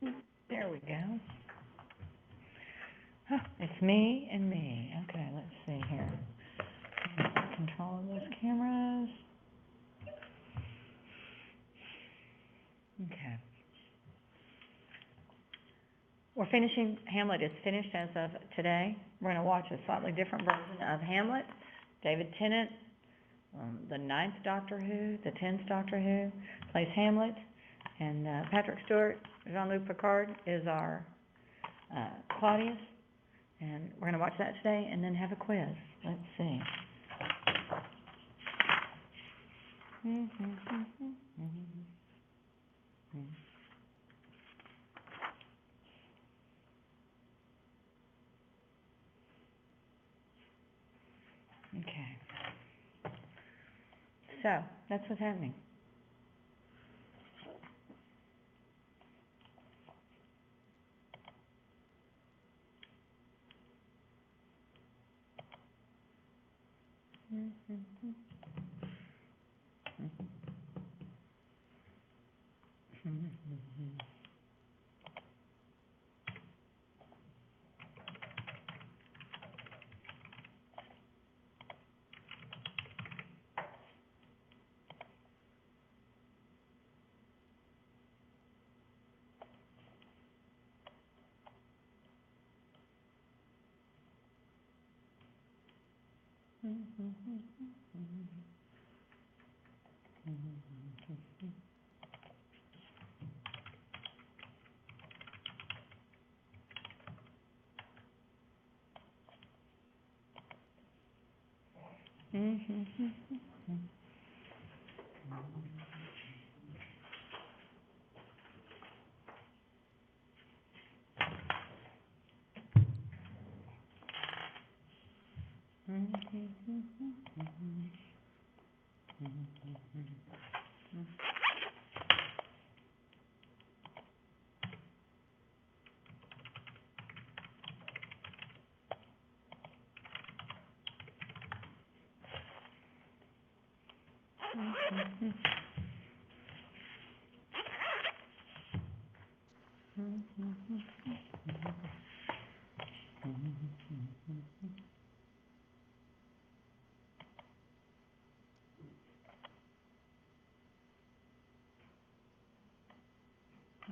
There we go. Oh, it's me and me. Okay, let's see here. Control of those cameras. Okay. We're finishing, Hamlet is finished as of today. We're going to watch a slightly different version of Hamlet. David Tennant, the 9th Doctor Who, the 10th Doctor Who, plays Hamlet. And Patrick Stewart, Jean-Luc Picard is our Claudius. And we're going to watch that today and then have a quiz. Let's see. Okay. So, that's what's happening.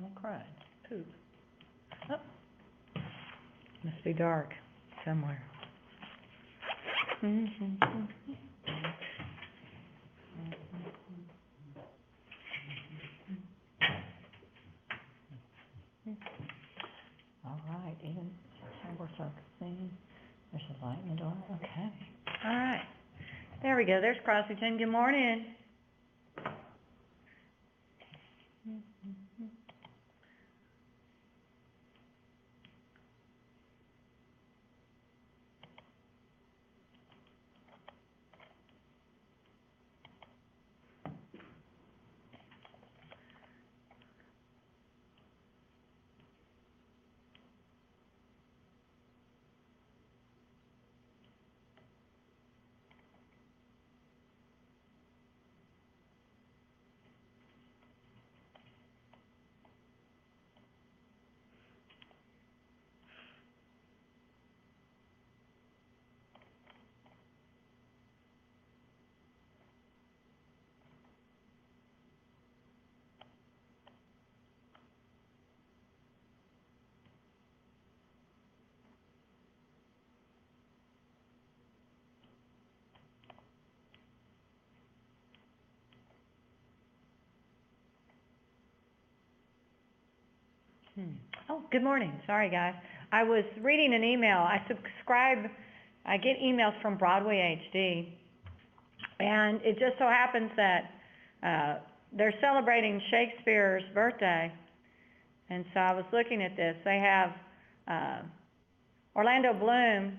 I cried. Poop. Oh. Must be dark somewhere. All right, even so we're focusing. There's a light in the door. Okay. All right. There we go. There's Crosbyton. Good morning. Oh, good morning. Sorry, guys. I was reading an email. I get emails from Broadway HD, and it just so happens that they're celebrating Shakespeare's birthday, and so I was looking at this. They have Orlando Bloom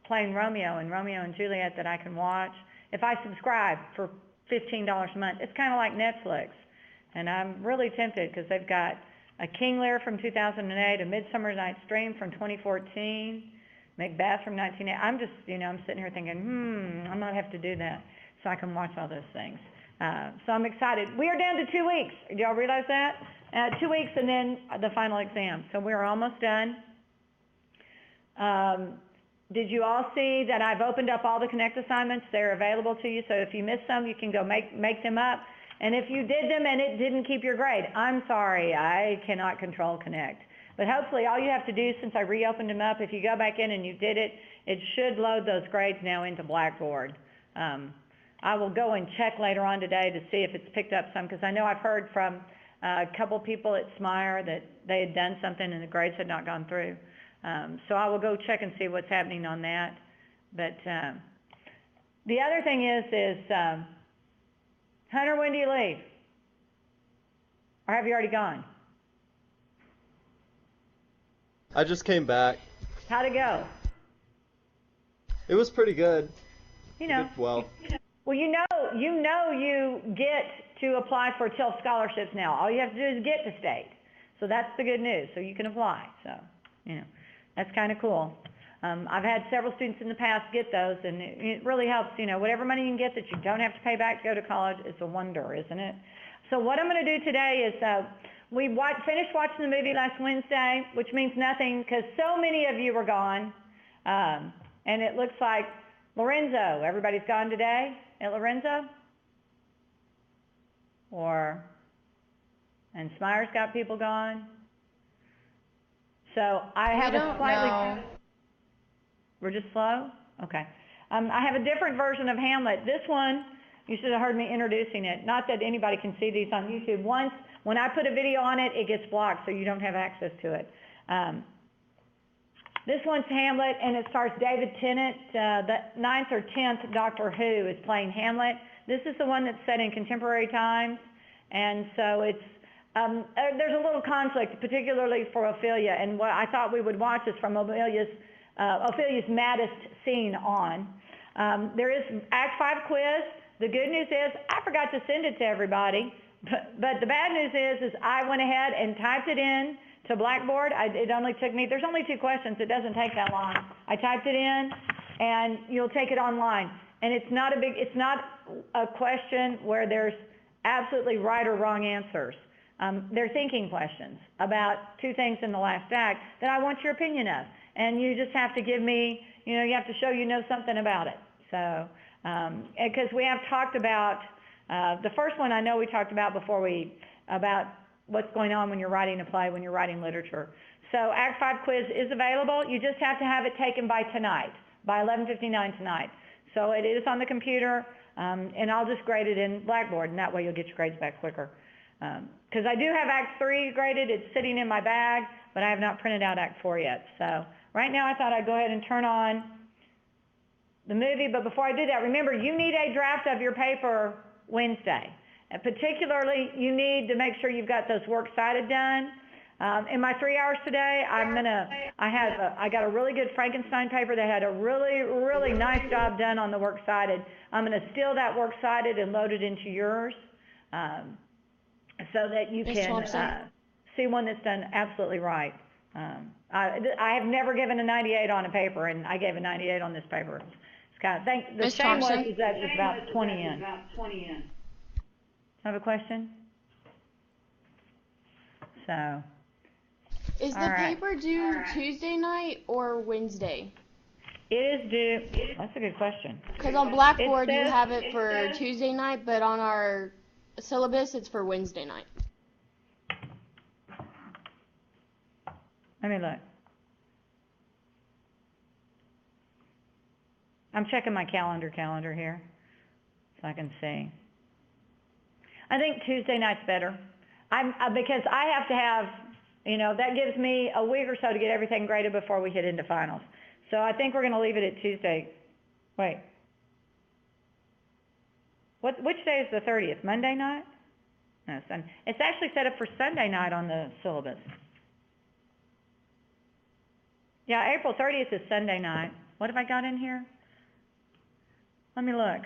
playing Romeo in Romeo and Juliet that I can watch if I subscribe for $15 a month. It's kind of like Netflix, and I'm really tempted because they've got a King Lear from 2008, a Midsummer Night's Dream from 2014, Macbeth from 1980. I'm just, I'm sitting here thinking, I might have to do that so I can watch all those things. So I'm excited. We are down to 2 weeks. Do y'all realize that? 2 weeks and then the final exam. So we're almost done. Did you all see that I've opened up all the Connect assignments? They're available to you. So if you missed some, you can go make them up. And if you did them and it didn't keep your grade, I'm sorry, I cannot control Connect. But hopefully all you have to do, since I reopened them up, if you go back in and you did it, it should load those grades now into Blackboard. I will go and check later on today to see if it's picked up some, because I know I've heard from a couple people at Smire that they had done something and the grades had not gone through. So I will go check and see what's happening on that. But the other thing is Hunter, when do you leave? Or have you already gone? I just came back. How'd it go? It was pretty good. You know. Well. Well, you get to apply for TIL scholarships now. All you have to do is get to state. So that's the good news. So you can apply. So, that's kind of cool. I've had several students in the past get those, and it really helps. Whatever money you can get that you don't have to pay back to go to college is a wonder, isn't it? So what I'm going to do today is we finished watching the movie last Wednesday, which means nothing because so many of you were gone. And it looks like Lorenzo, everybody's gone today at Lorenzo? And Smire's got people gone? So I have a slightly... We're just slow? Okay. I have a different version of Hamlet. This one, you should have heard me introducing it. Not that anybody can see these on YouTube. When I put a video on it, it gets blocked, so you don't have access to it. This one's Hamlet, and it stars David Tennant. The 9th or 10th Doctor Who is playing Hamlet. This is the one that's set in contemporary times, and so it's there's a little conflict, particularly for Ophelia, and what I thought we would watch is from Ophelia's maddest scene on. There is Act 5 quiz. The good news is I forgot to send it to everybody, but the bad news is I went ahead and typed it in to Blackboard. It only took me, there's only 2 questions. It doesn't take that long. I typed it in, and you'll take it online. And it's not a question where there's absolutely right or wrong answers. They're thinking questions about 2 things in the last act that I want your opinion of. And you just have to give me, you have to show you know something about it. So, because we have talked about, the first one I know we talked about before about what's going on when you're writing a play, when you're writing literature. So Act 5 quiz is available. You just have to have it taken by tonight, by 11:59 tonight. So it is on the computer, and I'll just grade it in Blackboard, and that way you'll get your grades back quicker. Because I do have Act 3 graded. It's sitting in my bag, but I have not printed out Act 4 yet. So right now I thought I'd go ahead and turn on the movie, but before I do that, remember, you need a draft of your paper Wednesday. And particularly, you need to make sure you've got those works cited done. In my 3 hours today, I got a really good Frankenstein paper that had a really, really nice job done on the works cited. I'm going to steal that works cited and load it into yours so that you can see one that's done absolutely right. I have never given a 98 on a paper, and I gave a 98 on this paper. It's kind of, the shame was is that it's about 20 in. Have a question? So. Is the paper due Tuesday night or Wednesday? It is due, that's a good question. Because on Blackboard you have it for Tuesday night, but on our syllabus it's for Wednesday night. Let me look. I'm checking my calendar here so I can see. I think Tuesday night's better. Because I have to have, that gives me a week or so to get everything graded before we hit into finals. So I think we're going to leave it at Tuesday. Wait. Which day is the 30th? Monday night? No, Sunday. It's actually set up for Sunday night on the syllabus. Yeah, April 30th is Sunday night. What have I got in here? Let me look.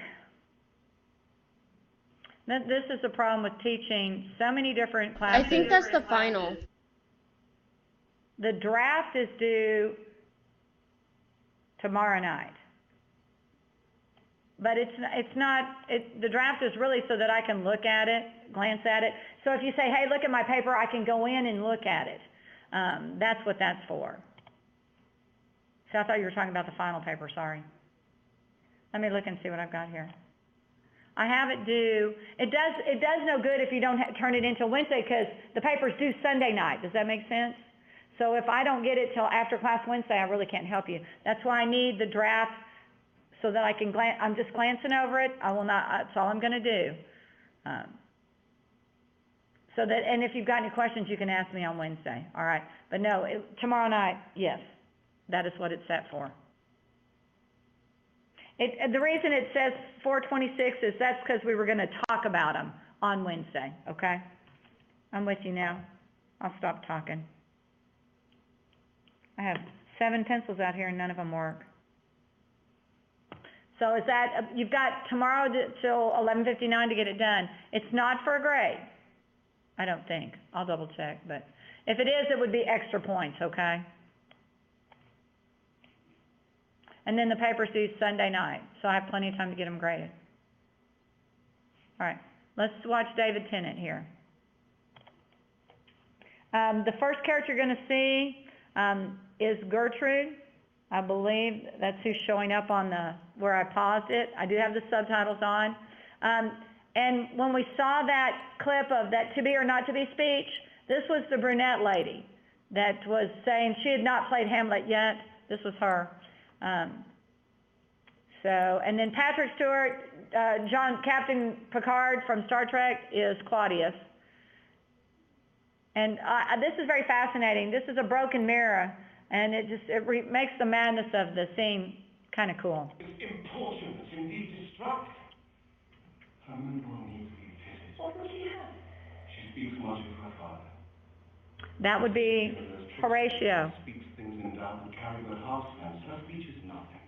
This is the problem with teaching so many different classes. I think that's the final. The draft is due tomorrow night. But the draft is really so that I can look at it, glance at it. So if you say, hey, look at my paper, I can go in and look at it. That's what that's for. So I thought you were talking about the final paper, sorry. Let me look and see what I've got here. I have it due. It does no good if you don't turn it in till Wednesday, because the paper's due Sunday night. Does that make sense? So if I don't get it till after class Wednesday, I really can't help you. That's why I need the draft so that I can I'm just glancing over it. I will not, that's all I'm gonna do. And if you've got any questions, you can ask me on Wednesday, all right? But no, tomorrow night, yes, that is what it's set for. The reason it says 426 is that's because we were gonna talk about them on Wednesday, okay? I'm with you now. I'll stop talking. I have 7 pencils out here and none of them work. So is that, you've got tomorrow till 11:59 to get it done. It's not for a grade, I don't think. I'll double check, but if it is, it would be extra points, okay? And then the paper's due Sunday night, so I have plenty of time to get them graded. All right, let's watch David Tennant here. The first character you're gonna see is Gertrude. I believe that's who's showing up on where I paused it. I do have the subtitles on. And when we saw that clip of that to be or not to be speech, this was the brunette lady that was saying she had not played Hamlet yet. This was her. And then Patrick Stewart, Captain Picard from Star Trek is Claudius. And this is very fascinating. This is a broken mirror, and it makes the madness of the scene kind of cool. It's important, it's indeed destructive. Her mood will need to be fitted. What will she have? She speaks much of her father. That would be Horatio. She speaks things in doubt and carry but half sense. Her speech is nothing.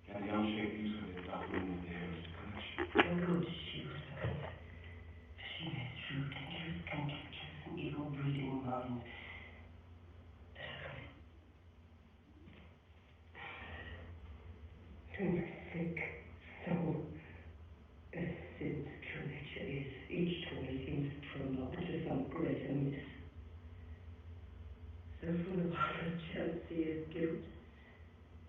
Yet the unshaped use of it does mean the dearest connection. Good, she was prepared. She has true dangerous conjectures and evil breeding mind. To my sick soul, as sin's true nature is, each toy seems prologue to some greater myth. So full of horror, jealousy is guilt.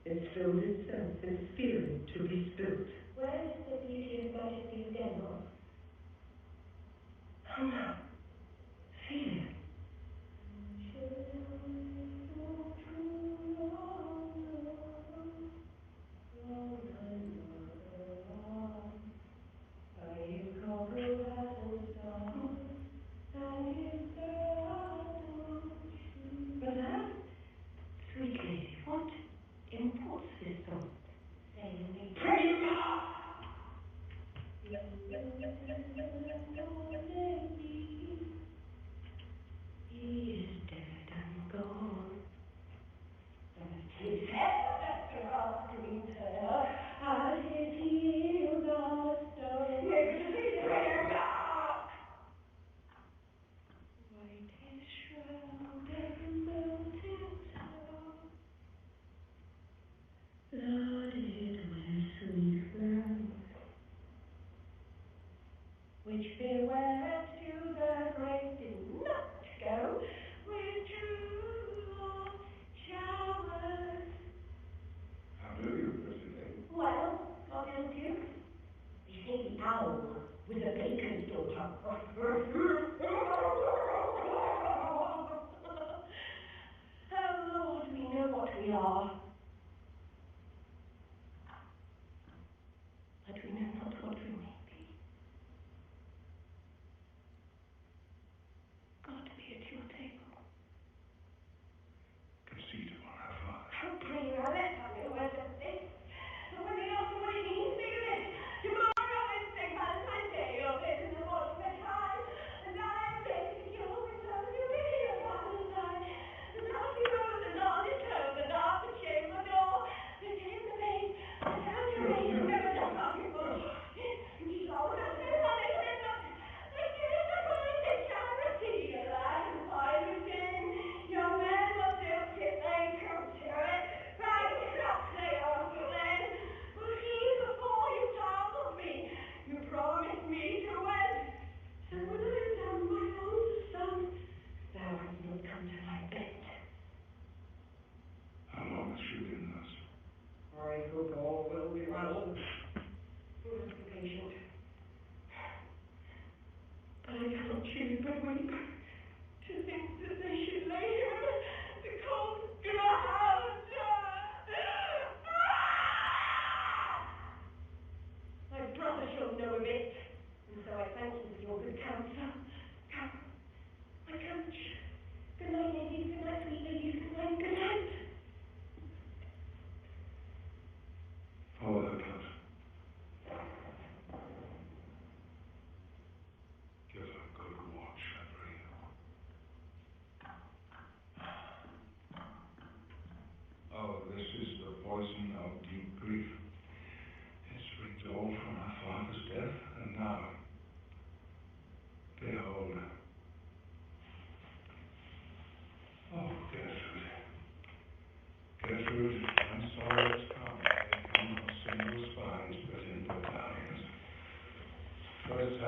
It sold itself as fearing to be spilt. Where is the beauty of Majesty's General? Come now, feel it. Which farewell to the great did not go with true love showers. How do you, President? Well, God help you. The sneaky owl with a bacon's daughter. Oh Lord, we know what we are. But we know not what we may be. God be at your table. Conceit of our father. How pray you, let's have your word of this. And when they ask what it means, say this. Tomorrow is St. Valentine's Day, you're in the morning at time. And I'm ready to kill with love to be a Valentine. The naughty rose and all is home, and all the shame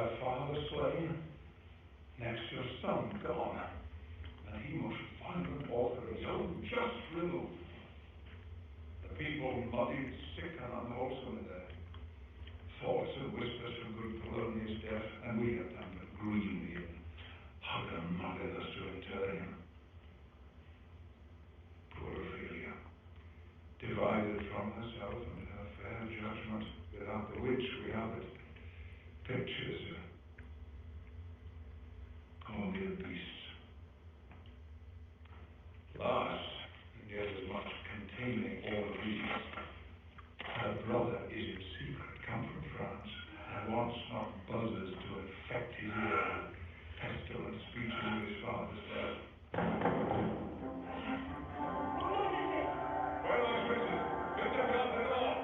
their father slain, next your son gone, and he most violent author of his own just remove. The people muddied, sick and unwholesome in their thoughts and whispers from good Polonius' death, and we have done but grieve him, hug and mugger us to inter him. Poor Ophelia, divided from herself and her fair judgment, without the which we are but pictures, or mere beasts. Last, and yet as much containing all of these, her brother is in secret come from France, and wants not buzzers to infect his ear with pestilent speeches of his father's death. Well, I switches. Get them out the door.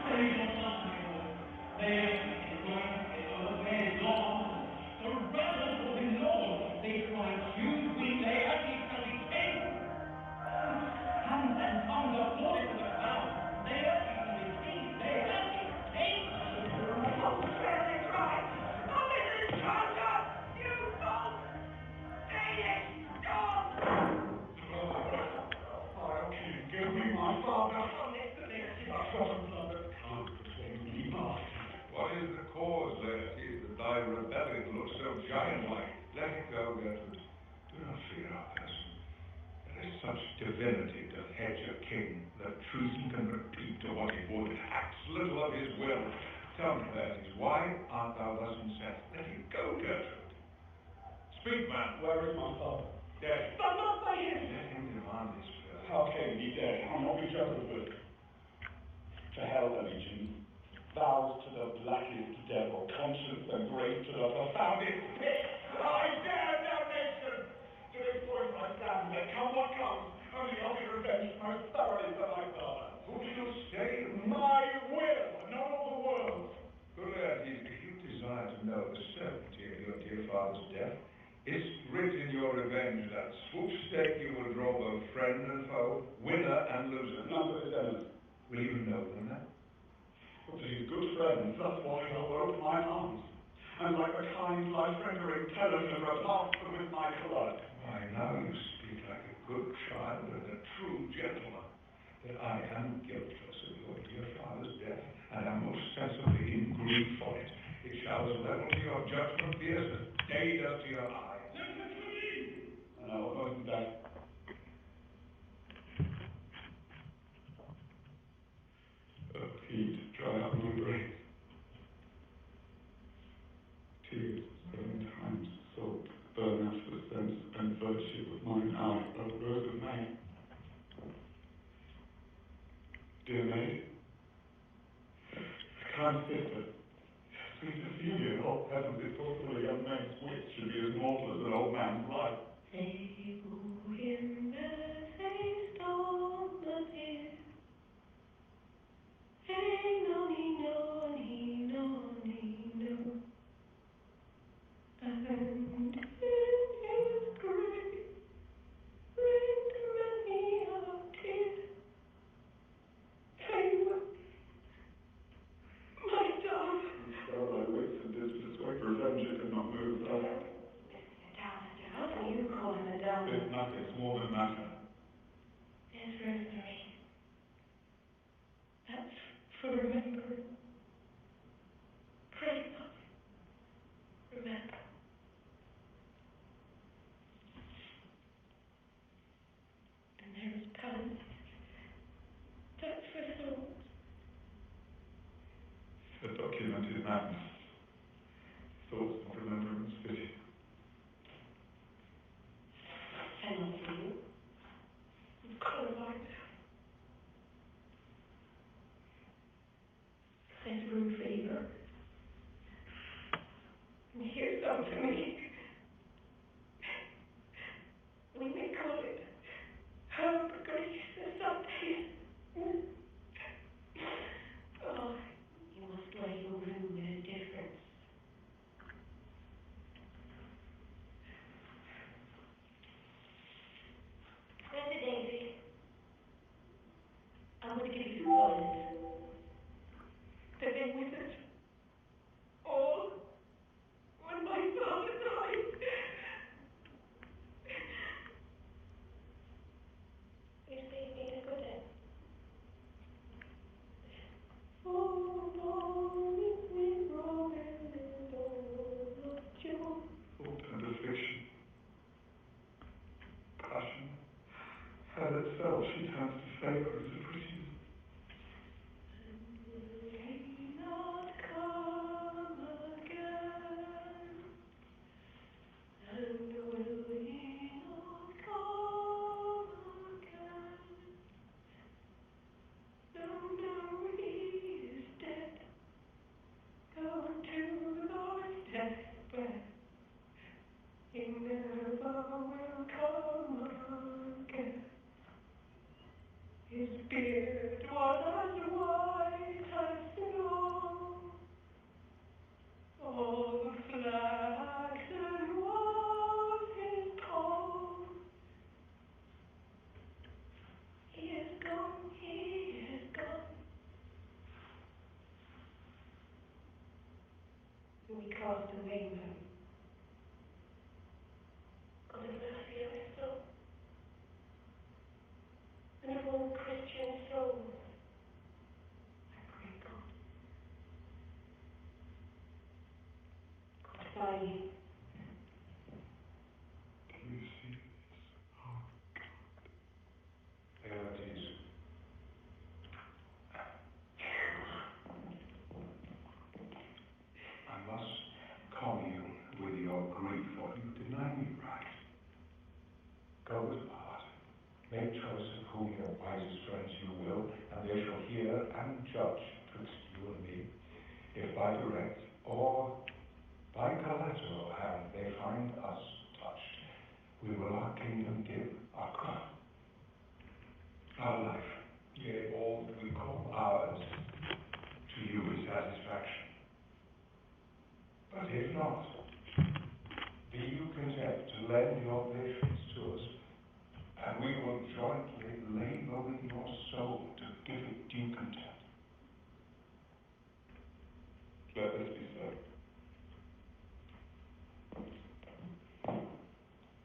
They don't love me, Lord. They are going, they are the way gone. The rebels will be Lord. They cry, choose we, they are he shall be king. Hands and tongues are voted to the crown. They are he shall be king. They are he king. Oh, where they cry. Oh, this is Georgia. You false, Danish dog. I'll give me my father. What is the cause, Laertes, that thy rebellion looks so giant-like? Let it go, Gertrude. Do not fear our person. There is such divinity to hedge a king that treason can repeat to what he would, acts little of his will. Tell me, Laertes, why art thou thus incensed? Let it go, Gertrude. Speak, man. Where is my father? Dead. But not by him. Let him demand his will. How came he dead? How not be Jezebel? To hell allegiance, vows to the blackest devil, conscience and grace to the profoundest pit. I dare no nation to exploit my stand, let come what comes, only I'll be revenged most thoroughly for my father. Who shall stay? My will, not all the world. Good Laertes, if you desire to know the certainty of your dear father's death, is writ in your revenge that swoop stake you will draw both friend and foe, winner and loser. None but his enemies. Will you know them then? But his good friends, that's why I wrote my arms. And like a kind life-rendering television repulsed them with my blood. Why, now you speak like a good child and a true gentleman. That I am guiltless of your dear father's death, and am most sensibly in grief for it. It shall as level to your judgment be as the day does to your eye. Listen to me! And I will open that. Heat, dry up my brain. Tears, 7 times salt, burn out the sense and virtue of mine eye, O rose of May. Dear maid, kind sister, sweet Ophelia, all heaven is thoughtful a young man's wit should be as mortal as an old man's life. They woo him as a storm appears. Hey, no, no, no, no. And in his grave rained many a tear. They were my dove. Spare thy wits and didst persuade revenge it could not move thus. You call him a dove. It's nothing, it's more than matter. There's rosemary. That's for remembering. Pray, love. Remember. And there is paladin. That's for souls. A documented madness. Thoughts of remembrance, pity. And not for you. Chloride. There's room for either. And here's some to me. We may call it Herb Grace Sunday. Oh, you must lay your room in a difference. herself, she turns to favour as a pretty. Not come again, and will he not come again? No, no, he is dead, gone to Lord's deathbed. He never will come again. His beard was as white as snow. All the flaxen was his coat. He is gone, he is gone. And we cast away him on the mercy of his soul, and of all Christian souls. I pray God. Goodbye. Can you see this? Oh, God. There it is. I must commune with your grief, for you deny me right. Go apart. Make choice of whom your wisest friends you will, and they shall hear and judge twixt you and me. If by direct or by collateral hand they find us touched, we will our kingdom give, our crown, our life, yea, all that we call ours, to you in satisfaction. But if not, be you content to lend your patience to us, and we will jointly labor with your soul to give it due content. Let this be so.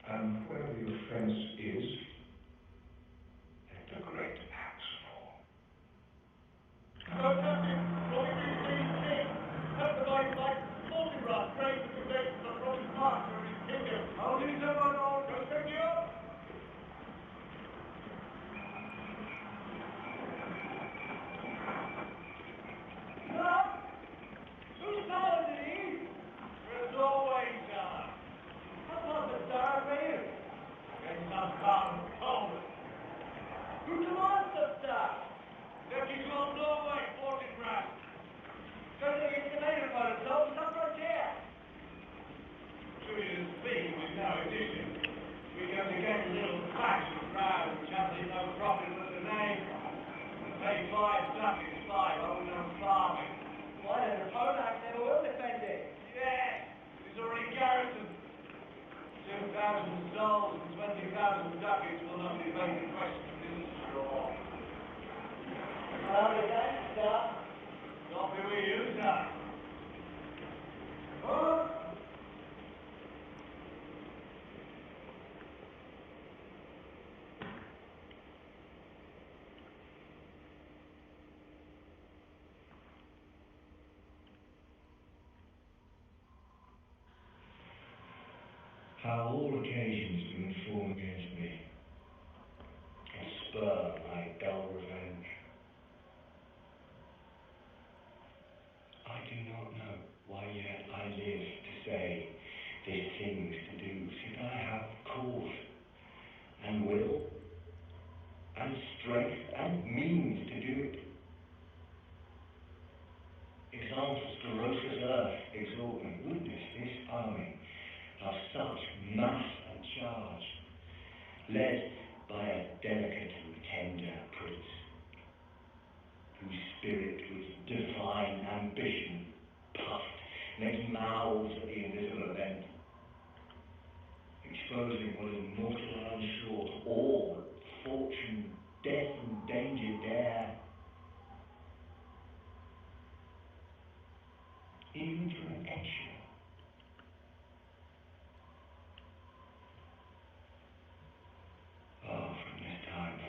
And where the offense is, let the great axe fall. Who commands us, sir? Deputy Lord Norway, Fortin Brass. Certainly it's the later part of the some frontier. Truly to speak with no addition. We go to get a little faction crowd which has no profit but the name. Pay 5 ducats, 5, own no farming. Why then the Poleax never will defend it? Yes, it's already garrisoned. 2,000 souls and 20,000 ducats will not debate the question of this straw. Well, we thank you, sir. Not be with you, sir. Huh? How all occasions been formed against me, and spur my dull revenge. I do not know why yet I live to say these things to do, since I have cause, and will, and strength, and means to do it. Examples ferocious earth exhort me, witness this army of such mass and charge, led by a delicate and tender prince, whose spirit with divine ambition puffed many mouths at the invisible event, exposing what is mortal and unsure to all that fortune, death, and danger dare, even to an eggshell. Oh, from this time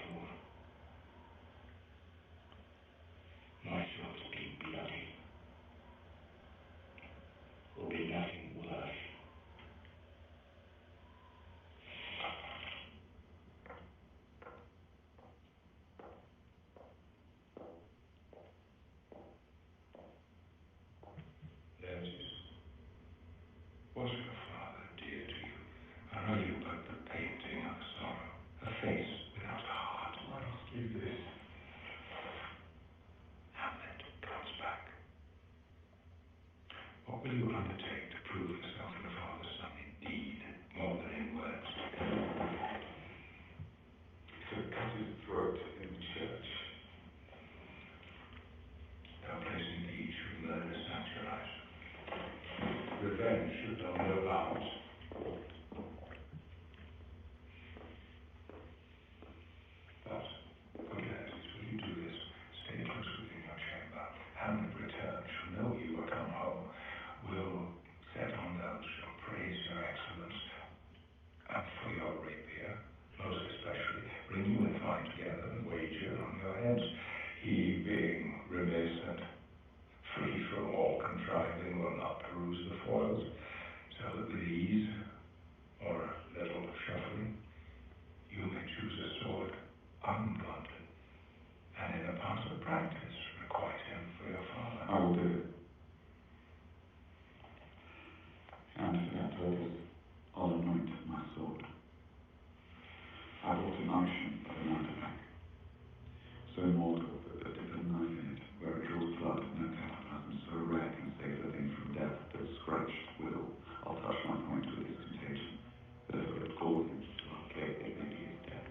I brought a notion of an artifact, so immortal that there is a knife in it, where it draws blood, no cataplasm, so red and saves a thing from death, that scratched will. I'll touch my point with his contagion, but if it cause him to okay, it may be his death.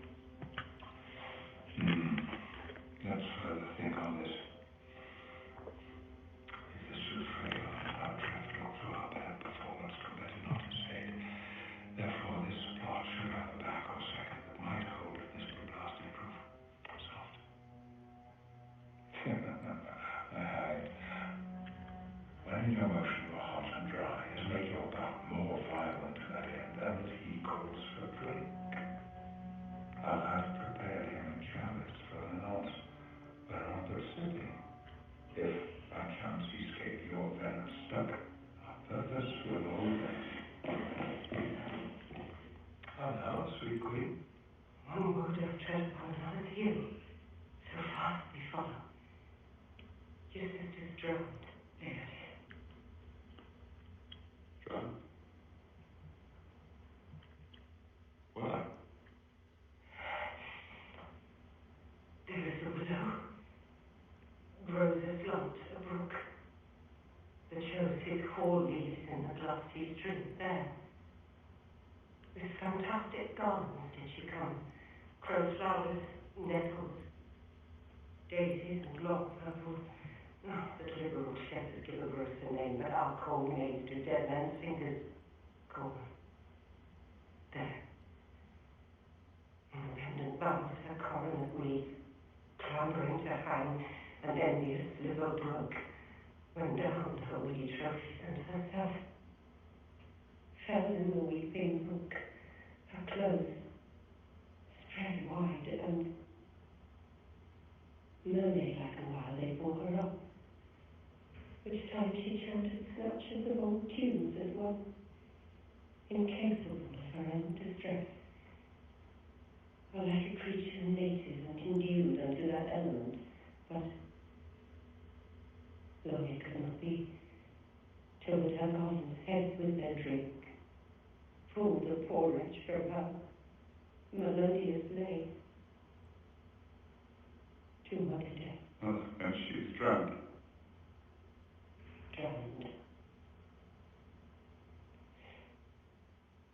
Let's further think on this. If this should fail, our draft look to our bad performance could better not instate. Therefore, this plot should have a back or second that might hold this blasting proof. Soft. When your motions were hot and dry, is make your back more violent to that end, and he calls for drink. I'll have prepared him a chalice for the nonce, whereof the sipping, if by chance he escape your venom stuck, our purpose will obey. How now, sweet queen? One word of tread upon another's heel, so fast we follow. Your sister's drowned, Leonie. Drowned? Why? There is a willow, grows aslant a brook, that shows his hall leaves in the glassy stream there. With fantastic gardens did she come, crowflowers, nettles, daisies and long purple. Not that liberal shepherds give a grosser name, but our cold maids do dead men's fingers call them. There. In pendant boughs her coronet weeds, clambering to hang, an envious liver broke, when down her woody trophies and herself fell in the weeping brook, her clothes spread wide, and mermaid-like a while they bore her up, which time she chanted snatches of old tunes as one, incapable of her own distress, or like a creature native and endued unto that element, but long it could not be, till that her gardens heads with their drink, full the porridge from her melodious lay, to mother death. Oh, and she's drowned. Drowned.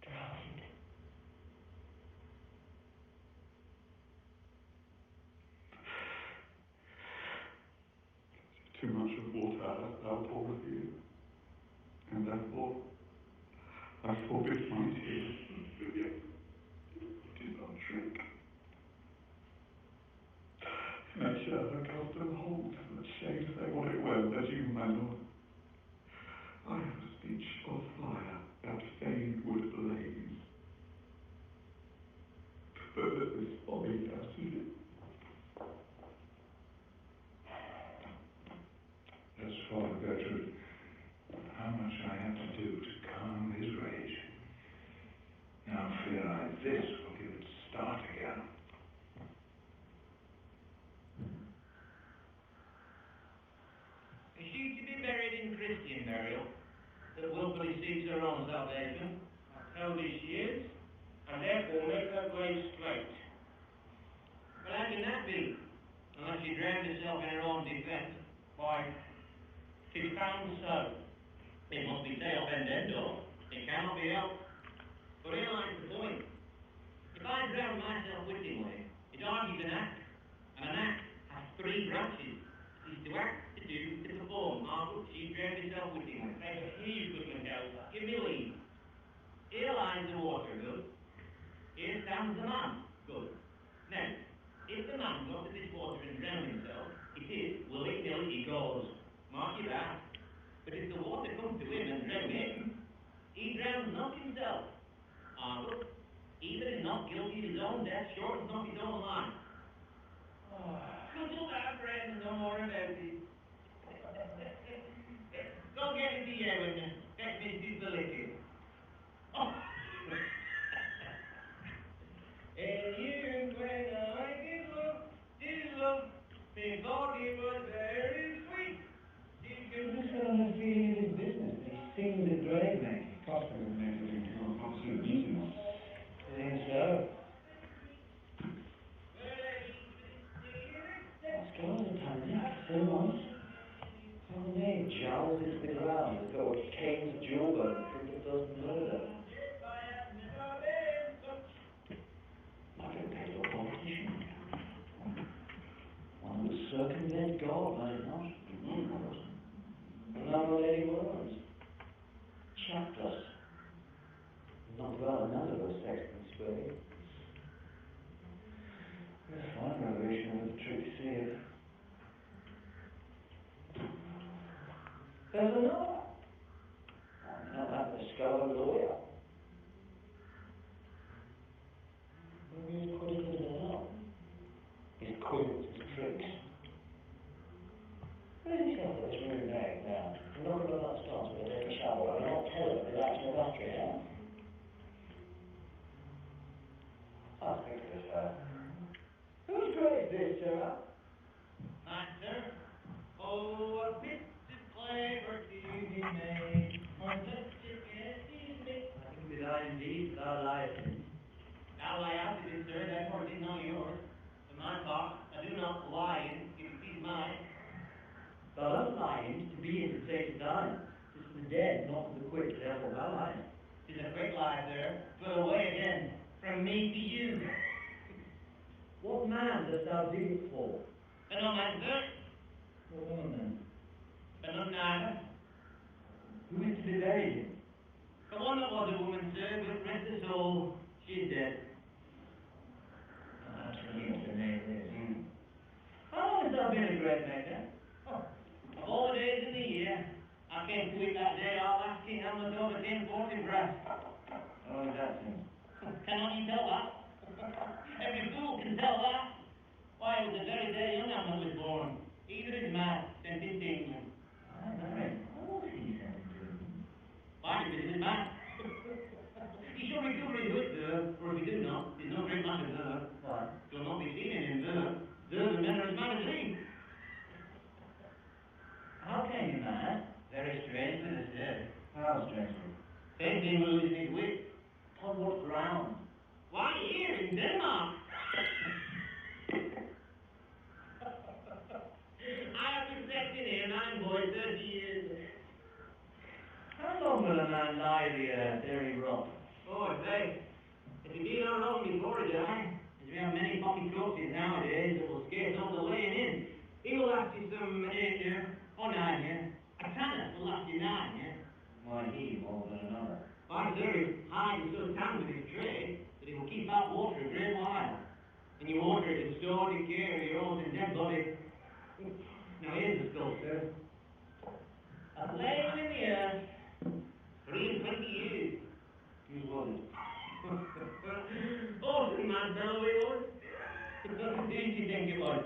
Drowned. Too much of water hast thou poured you, and therefore I forbid my tears. Did not drink. Nature her custom holds, but shades they what it will, that you, my lord. I have speech of fire that fain would blaze, but that this body doubted it. As for Gertrude, how much I have to do to calm his rage. Now fear I this will give it start again. Is she to be buried in Christian burial, that wilfully seeks her own salvation? I tell thee she is, and therefore make her grave straight. But how can that be, unless she drowned herself in her own defence? Why, 'tis found so. It must be tail bend end off. It cannot be helped. But here lies the point. If I drown myself wittingly, it argues an act, and an act has three branches. It is to act, to do, to perform. Margaret, she drowned herself wittingly. Here you goodman go. Give me leave. Here lies the water, good. Here stands the man, good. Now, if the man got to this water and drowned himself, it is, willy-nilly he goes. Mark you that. But if the water comes to him and drown him, he drowns not himself. Margaret, even is not guilty of his own death, shortens not his own life. Little that friend, no more about it. Go get into you and get Mrs. Billicky. Oh. And you, when I did love, before it was very sweet. This fellow has been in his business. He sings a grave name. Possibly the name of him to go to a meeting. I think so. house into the ground has got a Kane's jawbone proof it does murder. I don't pay your politician. One would circumvent God, might it not? And now my lady words. Chapped us. Not well another of us sexton's way. Yes, one revelation was a trick to see it. There's another. Why not have the skull of a lawyer? Maybe he's putting it out. His quibbles, his tricks. Where is he going with this rude nag now? I'm not going to let start with a dirty shovel. I will not tell him that that's the battery now. I'll speak to this fellow. Whose grave this, sir? Mine, sir. Oh, a bit of flavor to be made, or just to get easy. I think that I indeed thou liest. Now lie out of it, sir, therefore it is not yours. For my part, I do not lie in, if it is mine. Thou dost lie in to be in to save time. Tis for the dead, not for the quick, therefore thou liest. Tis a quick lie, sir, put away again, from me to you. What man dost thou dig it for? And no man, sir, What woman then? but not neither. Who is to be buried in? The one that was a woman, sir, but rest her soul, she's dead. I'll tell you what the name is. How long hast thou been a great maker? Of all the days in the year, I came to it that day our last king Hamlet over 1040 brass. How long is that since? Cannot you tell that? Every fool can tell that. Why, it was the very day young Hamlet was born. Either is mad, sent into England. I married. How was he sent into England? Why, because he's mad. He shall recover his wit, sir, for if he do not, he's no great matter, sir. Why? Shall not be seen in him, sir. Sir, the men are as mad as he. How came you mad? Very strange, sir. How strangely? Same thing losing his wit. Upon what ground? Why, here in Denmark. I have been protecting him, I'm boy, 30 years. How long will a man lie the very rot? Oh, I say, if he be not wrong before he die, as we have many poppy corpses nowadays that will scarce hold the laying in, he will last you some 8 years, or 9 years. A tanner will last you 9 years. Why he more than another? Why, sir, his hide is so tanned with his trade that he will keep out water a great while. And you water it and store it in care of your own and dead body. Now here's the skull, sir. I've lain in the earth 23 years. Whose was it? Awesome, man, fellow, it was. Who did you think it was?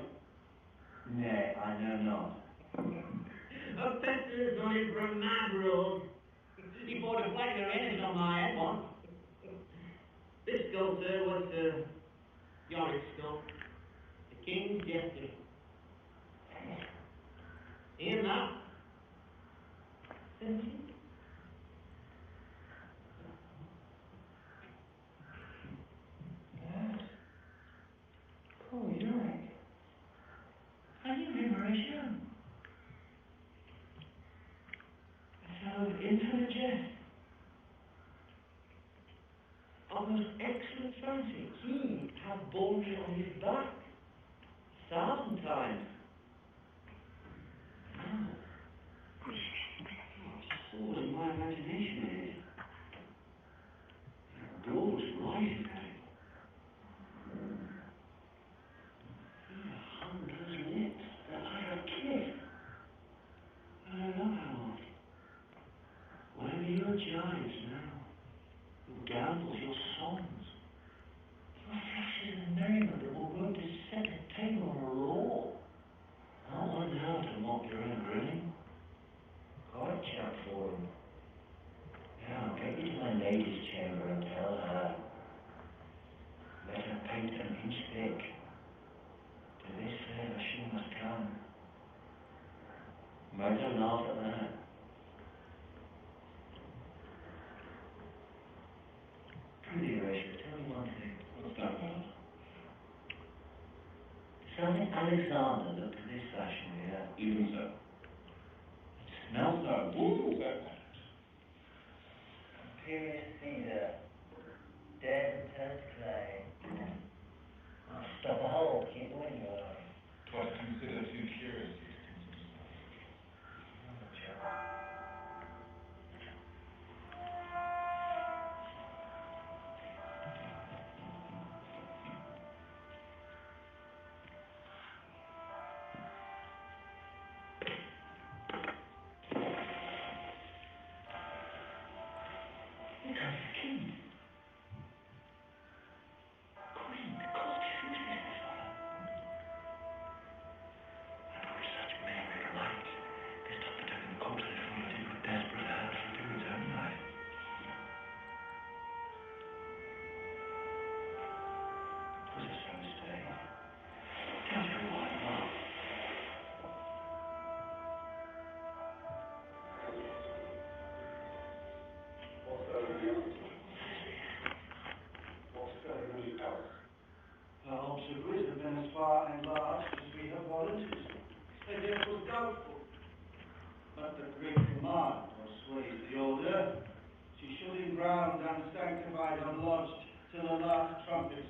Nay, I know not. A pestilence on him from mad road. He poured a flag of energy on my head once. This skull, sir, was Yorick's skull. The king's jester. Hear that? Yes. Oh, Yorick. Have you been Horatio? A fellow of infinite jest. Of most excellent fancy. He hath borne me on his back 1,000 times. Now, what sword in my imagination it is. A glorious rising at it. Hung those lips that I have kissed. And I love her not. Wherever your gibes now, your gambols, your songs, your flashes of merriment that will grow to set the table on a roar. Not one now to mock your own grinning. Quite chap for him. Now, get you to my lady's chamber and tell her. Let her paint an inch thick. To this favour she must come. Murder laugh at that. Prithee, Horatio, tell me one thing. What's that, man? Does Alexander look to this fashion here? Even so. It's Nelson, woo! Imperious Caesar, dead returns clay. Stop a hole, keep the window open. 'Twas considered too curious. Perhaps the grid have been as far and large as we have volunteers. And it was doubtful. But the great command persuades the order. She should in ground unsanctified and lodged till the last trumpet.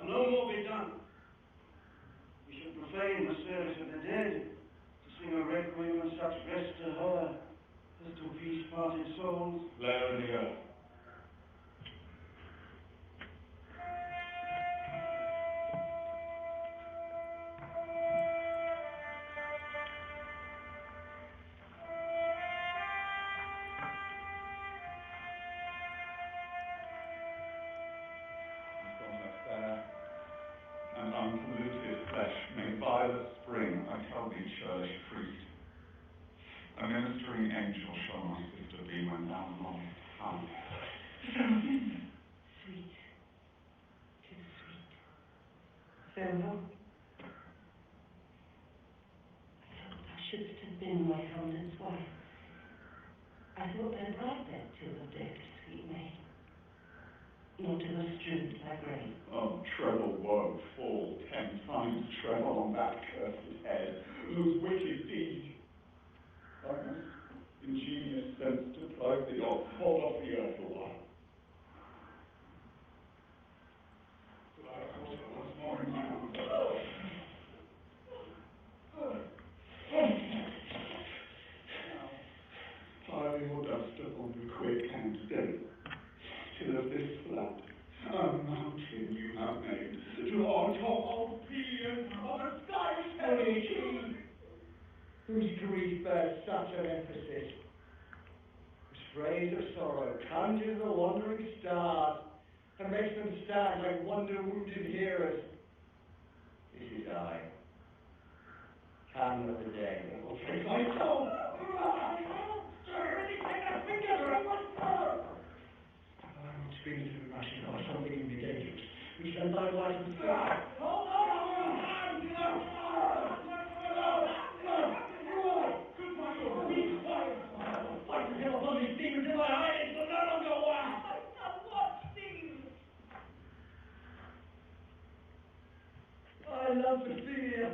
And no more be done. We should profane the service of the dead, to sing a requiem and such rest to her, as to peace parted souls. Lay her in the earth. And unpolluted flesh may by the spring I tell thee, churlish priest. A ministering angel shall my sister be when thou longest come. Sweet. 'Tis sweet. Farewell. I thought thou shouldst have been my Hamlet's wife. I thought thou brought that till the dead, sweet maid. Not to have strewed thy grave. Oh, treble woe fall 10 times treble on that cursed head, whose wicked deed I must ingenious sense deprive thee of. Hold off the earth a while. But I caught her once more in my arms. Pile your dust upon the quick and steady, till of this flat a mountain you have made, draw tall pinions of a sky-heavy king, whose grief bears such an emphasis, whose phrase of sorrow conjures the wandering stars, and makes them stand like wonder-wounded hearers. This is I, Hamlet the day that will take my soul. Screams and rushing or something in the dangerous. We shall thy wife and fly. Fight the devil upon these demons in my eyelids will no longer wax. What things? I love Cecilia.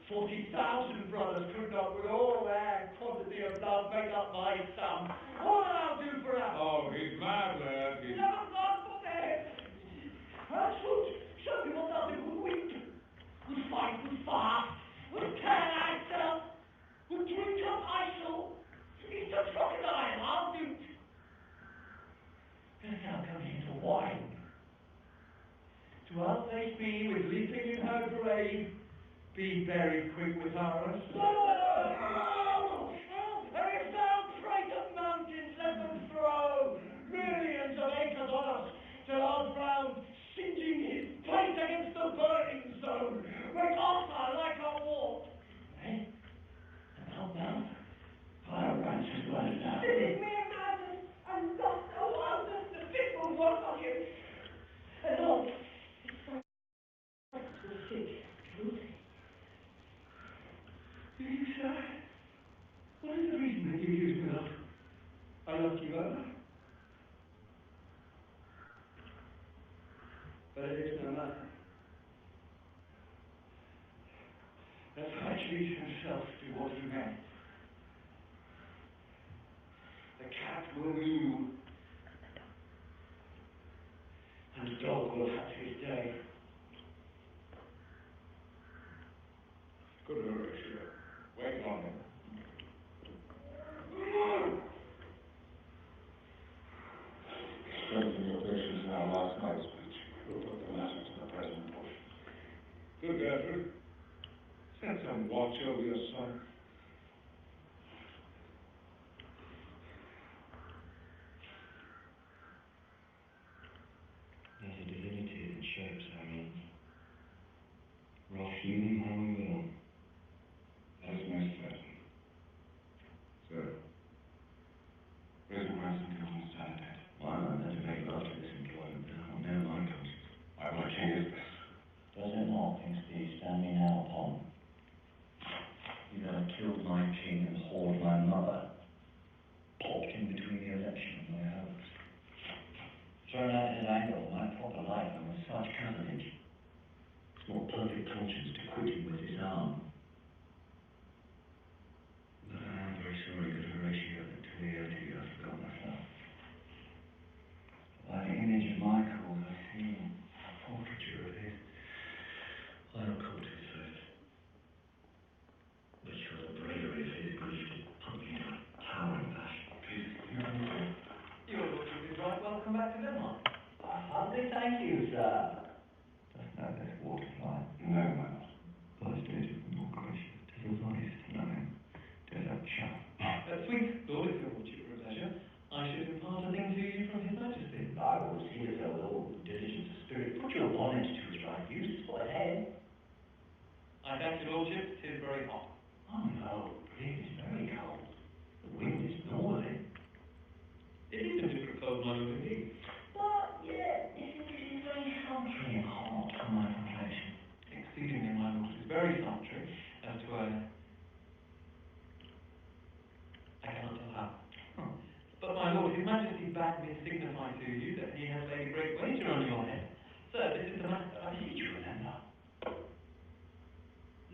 40,000 brothers could not with all their quantity of love make up my sum. What will thou do for us? Oh, he's mad, lad. He's never gone for dead. That's good. Show me what thou do with weep. Would fight, would fast, would tear thyself, would drink up ISIL. He's a crocodile, I'll do. Dost thou come here to wine? To outface me with leaping in her grave, be very quick with her. And if thou traitor mountains, let them throw millions of acres on us, till our ground, singeing his plate against the burning zone, make Arthur like a wall. Eh? And thou mount, fire branches blooded now. This is mere madness, and lost a wildness, the fitful work of him. And Lord, the sick, guilty. You, sir, what is the reason that you use me, love? I loved you ever. But it is no matter. Let Hercules himself do what he may. cat will mew. And the dog will have his day. Good Horatio. Wait on him. Strengthen your patience in our last night's speech. We'll put the matter to the present push. Good, Gertrude. Set some watch over your son. There's a divinity that shapes our means. Rough human how we will. That is most certain. Sir, raise your hands until you stand it. Why am I meant to make love to this employment that I will know my conscience? Why, what king is this? Does it not, thinks thee, stand me now upon? You that have killed my king and whored my mother, popped in between the election of my hopes, thrown out his angle, my proper life, and with such covenant, more perfect conscience to quit him with his arm. But I am very sorry, good Horatio, that to the early I forgot myself. By the image of my cause I see a portraiture of his. I don't call to his faith. But sure the bravery of his grief did put me into a towering passion. Your lordship is right welcome back to Denmark. Humbly thank you, sir. Dost know this waterfly? No, my lord. Thy state is more gracious. 'Tis a vice to know him. 'Tis a chap. Sweet lord, if your lordship were a pleasure, I should impart a thing to you from his majesty. I will see that thou with all diligence of spirit put your bonnet to its right use for a head. I thank your lordship, 'tis very hot. Oh no, it is very cold. The wind is northerly. It is a different cold, my lord, indeed. But yet, it is very sultry and hot for my complexion. Exceedingly, my lord, it is very sultry, as to I cannot tell how. But my lord, his majesty bade me signify to you that he has laid a great wager on your head. Sir, this is the matter. Did you remember?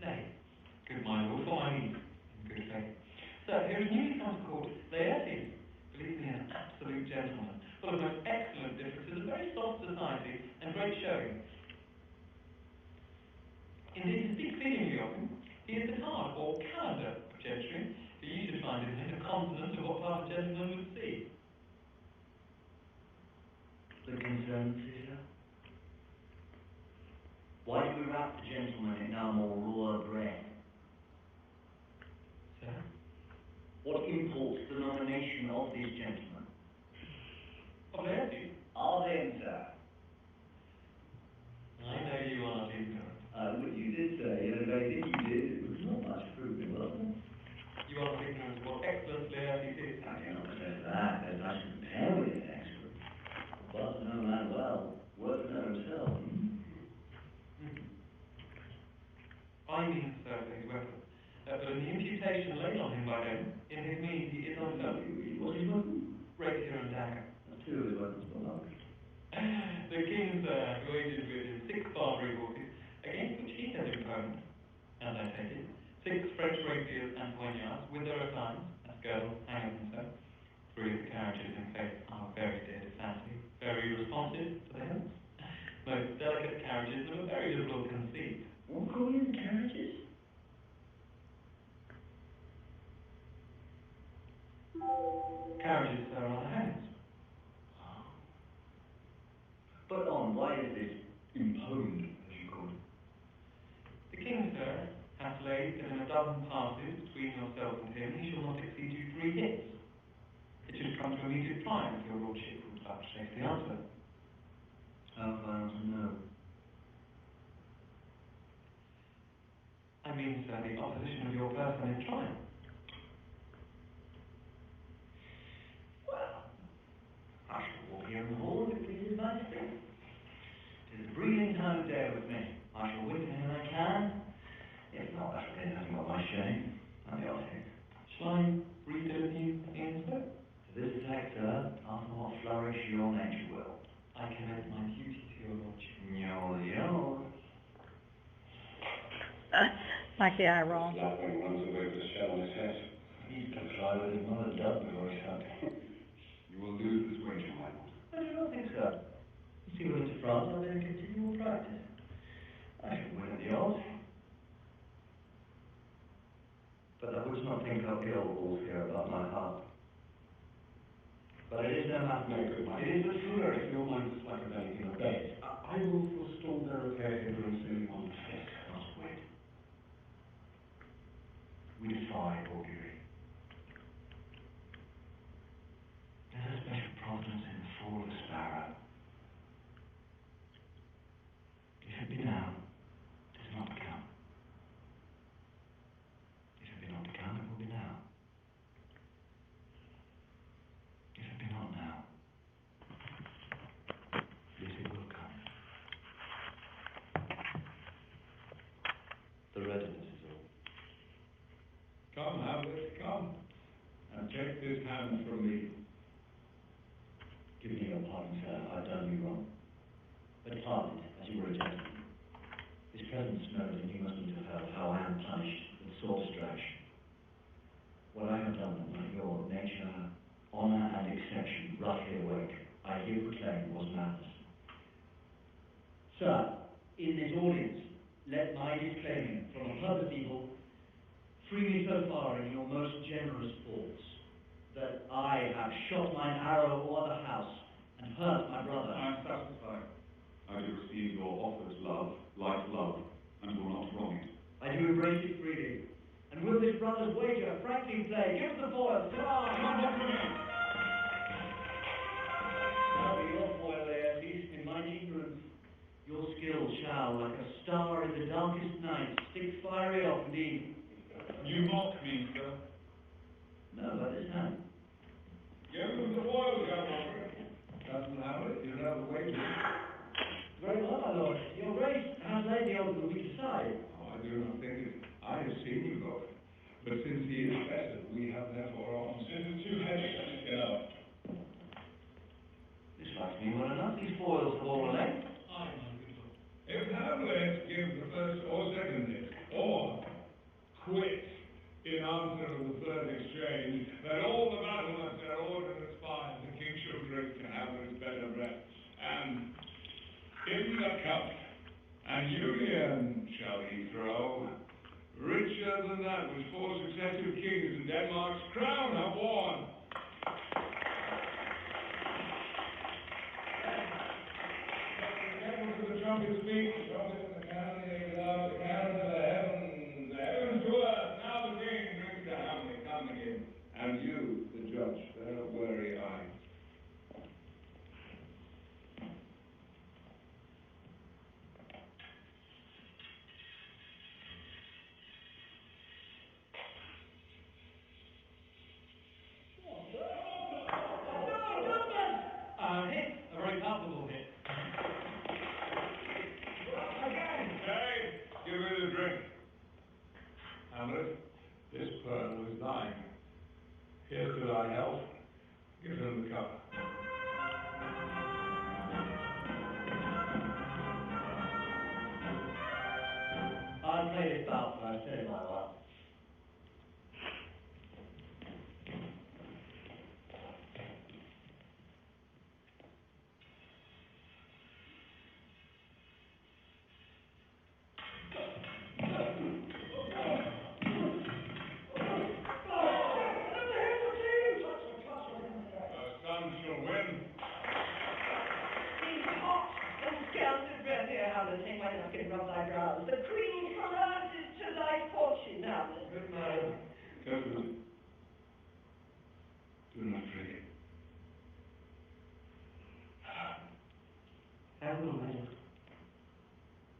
Nay, good my lord, for my ease, in good faith. Sir, here is newly come to court Laertes, believe me, an absolute gentleman, full of most excellent differences, a very soft society, and great showing. Indeed, to speak fittingly of him, he is the card or calendar of gentry, for you should find in him a consonant of what part a gentleman would see. The conservancy, sir? Why do we wrap the gentleman in our more raw bread? Sir? What imports the nomination of this gentleman? Of Laertes? Of him, sir. I know you are not ignorant. What you did say, and if I think you did, it was not much improvement, wasn't it? You are not ignorant of what excellent Laertes is. I cannot possess that, as I should compare with his excellence. But to know man well, worth to know himself. I mean, sir, his weapon. But in the imputation laid on him by them, in his means he is unfelt. What's his weapon? Rapier and dagger. Two of his weapons were not. The king, sir, waged with him 6 Barbary horses, against which he has imponed, as I take it, 6 French rapiers and poignards, with their assigns, as girdles, hangers, and so. 3 of the carriages, in faith, are very dear to fancy, very responsive to the hills. Most delicate carriages of a very liberal conceit. What call you the carriages? Carriages, sir, are the hangers. But on, why is this imponed, as you call it? The king, sir, hath laid that in a dozen passes between yourself and him, he shall not exceed you 3 hits. It should come to immediate trial if your lordship would vouchsafe the answer. How far to know? I mean, sir, the opposition of your person in trial. Well, I shall walk here in the hall if it pleases Majesty. It is a breathing time of day with me. I shall wait for him when I can. If not, I shall get nothing but my shame and the odd hit. Shall I read it you in, sir? To this effect, sir, after what flourish your nature will. I commend my duty to your lordship. Yo. Like the eye roll. Lapwing runs away with a shell on his head. He's to fly with his mother duck before he's happy. You will lose this wager, my lord. I do not think so. You see, going to France, I've been in continual practice. I should win at the odds. But I would not think how ill all here about my heart. But it is no matter. No good, my lord. It is but truer if your mind is like a belly in a bed. I will forestall their affair here and soon on the fifth. Not wait. We defy augury. There's a special providence in the fall of a sparrow. If it be now, it is not to come. If it be not to come, it will be now. If it be not now, yet it will come. The readiness is all. Come, Hamlet, come, and take this hand from me. Give me your pardon, sir. I've done you wrong. But pardon it, as you were a gentleman. His presence knows, and you mustn't have heard how I am punished with sword distraction. What I have done, like your nature, honour, and exception, roughly awake, I here proclaim was madness. Sir, in this audience, let my disclaiming from a purpose evil free me so far in your most generous thoughts, that I have shot mine arrow o'er the house and hurt my brother. I am satisfied. I do receive your offered love, like love, and will not wrong it. I do embrace it freely, and will this brother's wager frankly play. Give the foil, come on! Now be your foil, Laertes, in mine ignorance. Your skill shall, like a star in the darkest night, stick fiery off indeed. You mock me, sir. No, by this time. Give him the foil, young Robert. Cousin Hamlet, you have the wager. Very well, my lord. Your grace has laid the oath on which side. Oh, I do not think it. I have seen you both. But since he is better, we have therefore arms. It is too heavy, let it go. This likes me well enough. These foils have all a length. Aye, my good lord. If Hamlet gives the first or second hit, or quit in answer of the third exchange, then all the battlements are ordered as fine. The king shall drink to Hamlet's better breath. And in the cup and union shall he throw, richer than that which 4 successive kings in Denmark's crown have worn. To the trumpet speak, the trumpet and the cannon they love, the cannon to the heavens to earth. Now the king drinks to Hamlet, come again, and you, the judge, bear a wary eye. Hit. A very palpable hit. Hey, give it a drink. Hamlet, this pearl is thine. Here's to thy health. Give him the cup. I'll play this bout, but I've said my lot. Son shall win. Be hot and scoundrel breath here, Hamlet, take my knuck and rub thy brows. The queen pronounces to thy fortune, Hamlet. Good man. Cousin, do not drink it. I will, my lord.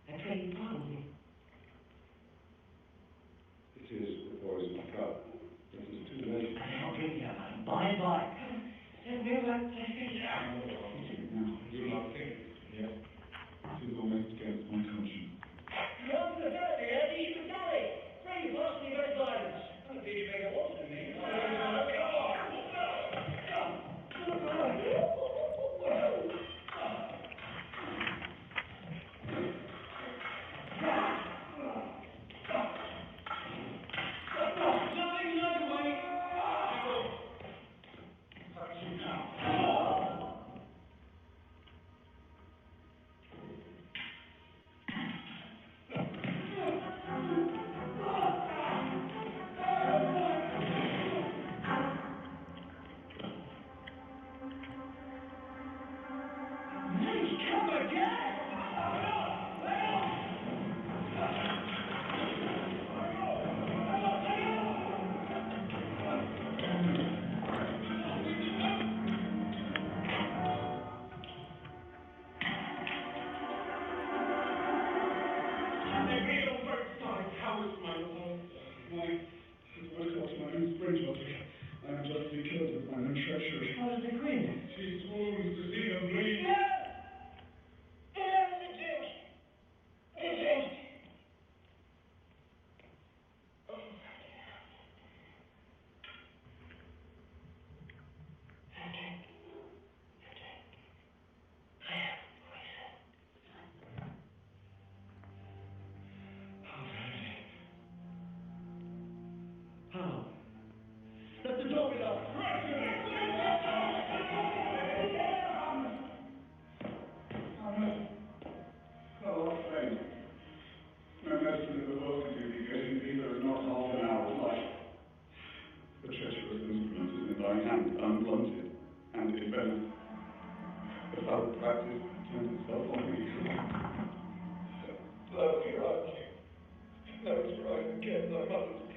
I pray you pardon me. It is the poison cup. It is too late. I cannot drink yet, madam. By and by. Send me back to feet. Do not think. Yes. It is almost against my conscience. Come to the dirty, Eddie, you can tell it. Pray you pass me red violence. I'm a pity make a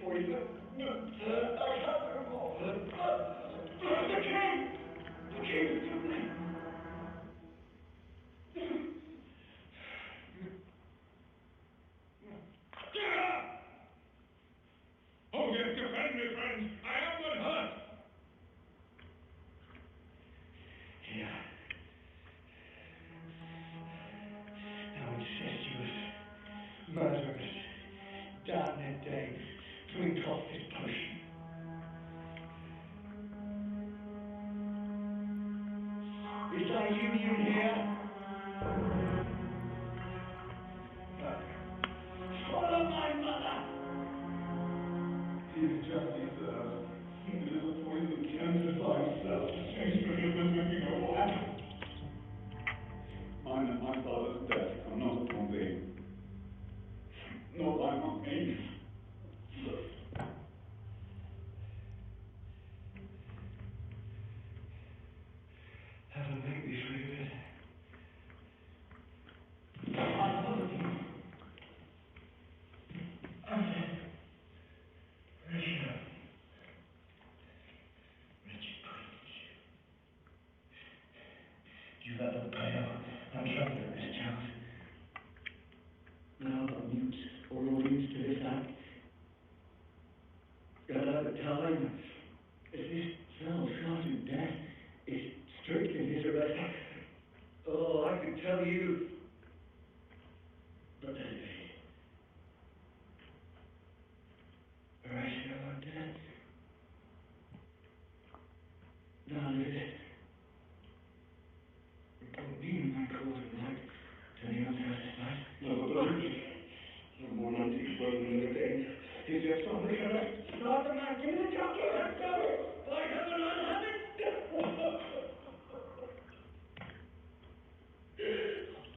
for you. I can't no more. The king! The king is to blame. Get up! Oh, yes, defend me, friends. I am but hurt. Yeah. Now incestuous, murderous, damned days, drink off this potion. Is that you here? Follow my mother! His justice, it is a poison cancer by himself. Change for him and making a war. Mine and my father's death are not upon thee. Nor thine on me. Heaven make me free of it. Richard. Richard Prince. You let them pale and tremble at this chance. Now the mute or audience to this act. At that time, as this fell shot in death is strictly his arrest. Oh, I can tell you,